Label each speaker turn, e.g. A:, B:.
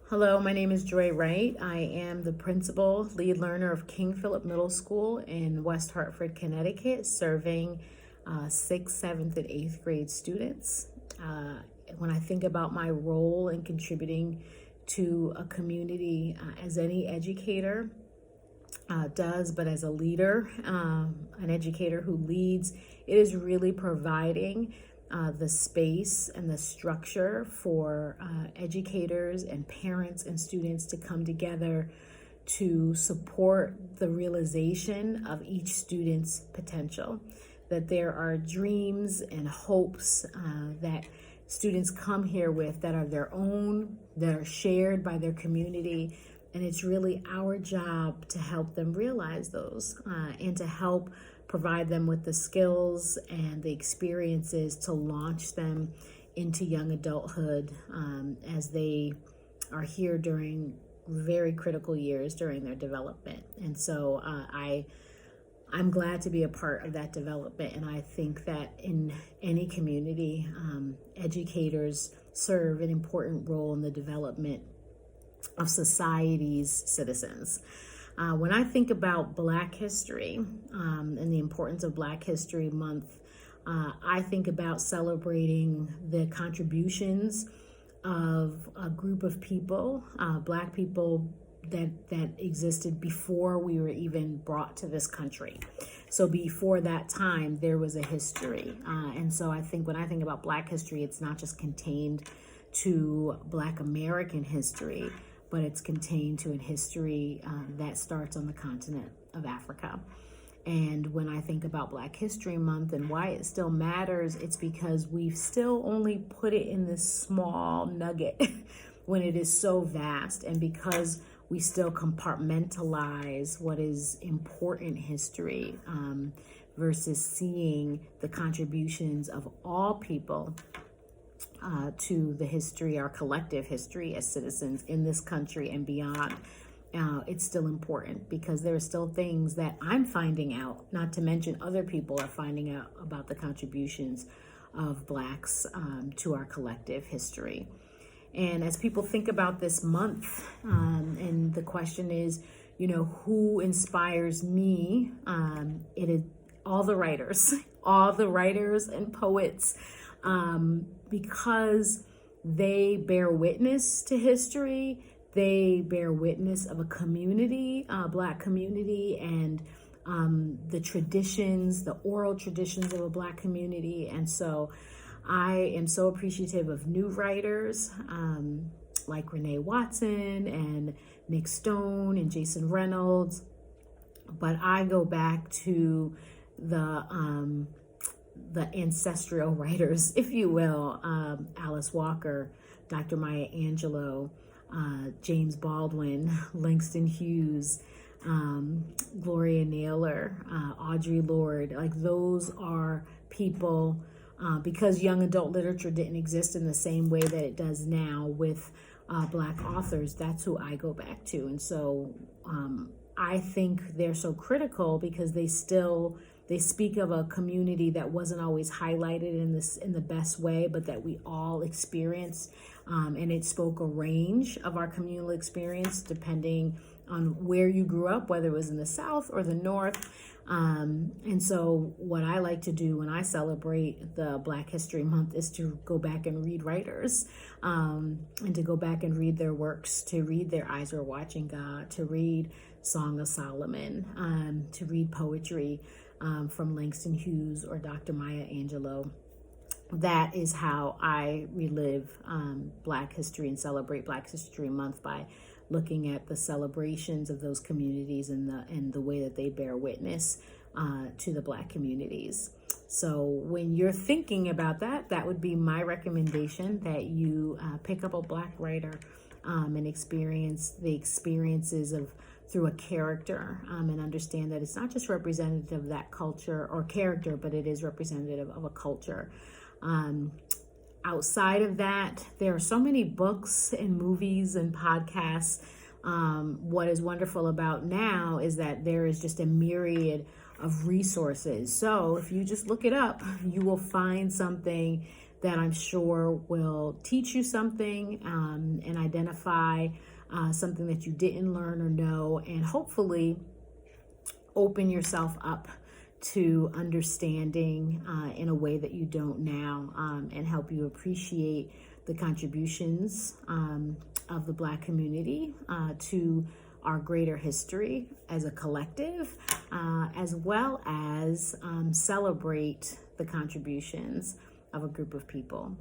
A: Hello, my name is Joy Wright. I am the principal lead learner of King Philip Middle School in West Hartford, Connecticut, serving 6th, 7th, and 8th grade students. When I think about my role in contributing to a community, as any educator does, but as a leader, an educator who leads, it is really providing the space and the structure for educators and parents and students to come together to support the realization of each student's potential. That there are dreams and hopes that students come here with that are their own, that are shared by their community. And it's really our job to help them realize those and to help provide them with the skills and the experiences to launch them into young adulthood as they are here during very critical years during their development. And so I'm glad to be a part of that development. And I think that in any community, educators serve an important role in the development of society's citizens. When I think about Black history and the importance of Black History Month, I think about celebrating the contributions of a group of people, Black people that existed before we were even brought to this country. So before that time, there was a history. And so I think when I think about Black history, it's not just contained to Black American history, but it's contained to a history that starts on the continent of Africa. And when I think about Black History Month and why it still matters, it's because we've still only put it in this small nugget when it is so vast, and because we still compartmentalize what is important history versus seeing the contributions of all people to the history, our collective history as citizens in this country and beyond. It's still important because there are still things that I'm finding out, not to mention other people are finding out about the contributions of Blacks to our collective history. And as people think about this month, and the question is, who inspires me? It is all the writers, and poets, because they bear witness to history. They bear witness of a community, Black community, and the traditions, the oral traditions of a Black community. And so I am so appreciative of new writers like Renee Watson and Nick Stone and Jason Reynolds. But I go back to the ancestral writers, if you will, Alice Walker, Dr. Maya Angelou, James Baldwin, Langston Hughes, Gloria Naylor, Audre Lorde. Like, those are people, because young adult literature didn't exist in the same way that it does now with Black authors. That's who I go back to. And so I think they're so critical because they speak of a community that wasn't always highlighted in the best way, but that we all experienced. And it spoke a range of our communal experience depending on where you grew up, whether it was in the South or the North. And so what I like to do when I celebrate the Black History Month is to go back and read writers, and to go back and read their works, to read their Eyes Were Watching God, to read Song of Solomon, to read poetry from Langston Hughes or Dr. Maya Angelou. That is how I relive Black history and celebrate Black History Month, by looking at the celebrations of those communities and the way that they bear witness to the Black communities. So when you're thinking about that would be my recommendation, that you pick up a Black writer and experience the experiences of through a character, and understand that it's not just representative of that culture or character, but it is representative of a culture. Outside of that, there are so many books and movies and podcasts. What is wonderful about now is that there is just a myriad of resources. So if you just look it up, you will find something that I'm sure will teach you something and identify something that you didn't learn or know, and hopefully open yourself up to understanding in a way that you don't now, and help you appreciate the contributions of the Black community to our greater history as a collective, as well as celebrate the contributions of a group of people.